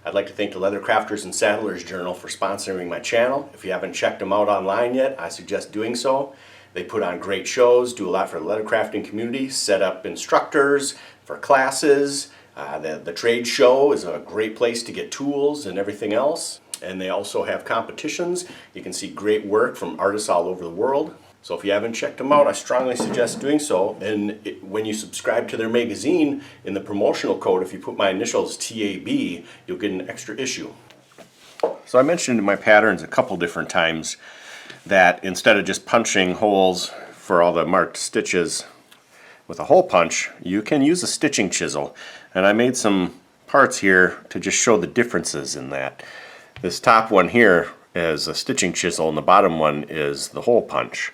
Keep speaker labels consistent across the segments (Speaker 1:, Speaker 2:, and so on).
Speaker 1: I'd like to thank the Leather Crafters and Saddlers Journal for sponsoring my channel. If you haven't checked them out online yet, I suggest doing so. They put on great shows, do a lot for the leather crafting community, set up instructors for classes. The trade show is a great place to get tools and everything else. And they also have competitions. You can see great work from artists all over the world. So if you haven't checked them out, I strongly suggest doing so. And when you subscribe to their magazine, in the promotional code, if you put my initials TAB, you'll get an extra issue. So I mentioned in my patterns a couple different times that instead of just punching holes for all the marked stitches with a hole punch, you can use a stitching chisel. And I made some parts here to just show the differences in that. This top one here is a stitching chisel and the bottom one is the hole punch.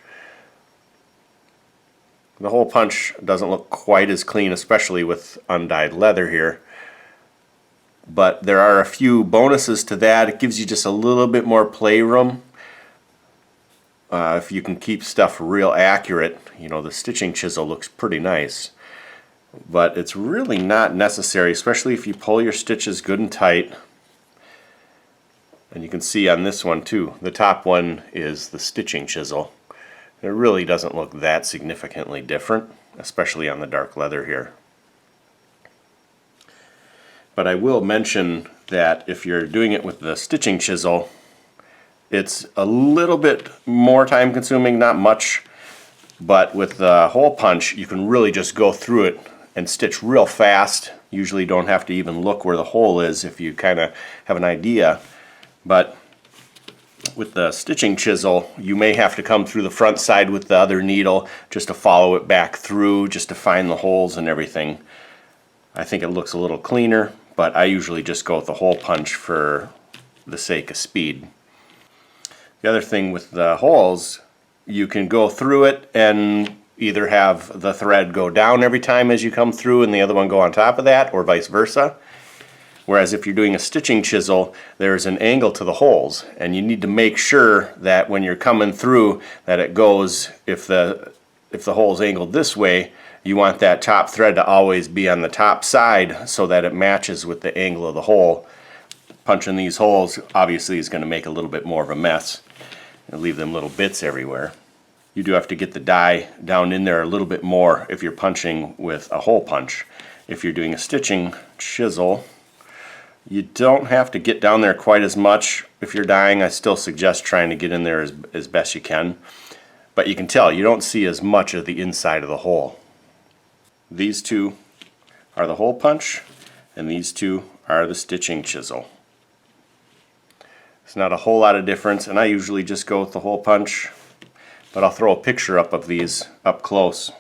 Speaker 1: The hole punch doesn't look quite as clean, especially with undyed leather here. But there are a few bonuses to that. It gives you just a little bit more playroom. If you can keep stuff real accurate, you know, the stitching chisel looks pretty nice. But it's really not necessary, especially if you pull your stitches good and tight. And you can see on this one too, the top one is the stitching chisel. It really doesn't look that significantly different, especially on the dark leather here. But I will mention that if you're doing it with the stitching chisel, it's a little bit more time consuming, not much, but with the hole punch you can really just go through it and stitch real fast. Usually don't have to even look where the hole is if you kind of have an idea. But with the stitching chisel, you may have to come through the front side with the other needle just to follow it back through, just to find the holes and everything. I think it looks a little cleaner, but I usually just go with the hole punch for the sake of speed. The other thing with the holes, you can go through it and either have the thread go down every time as you come through and the other one go on top of that, or vice versa. Whereas if you're doing a stitching chisel, there's an angle to the holes, and you need to make sure that when you're coming through that it goes, if the hole's angled this way, you want that top thread to always be on the top side so that it matches with the angle of the hole. Punching these holes obviously is going to make a little bit more of a mess and leave them little bits everywhere. You do have to get the die down in there a little bit more if you're punching with a hole punch. If you're doing a stitching chisel, you don't have to get down there quite as much. If you're dyeing, I still suggest trying to get in there as best you can. But you can tell you don't see as much of the inside of the hole. These two are the hole punch, and these two are the stitching chisel. It's not a whole lot of difference, and I usually just go with the hole punch, but I'll throw a picture up of these up close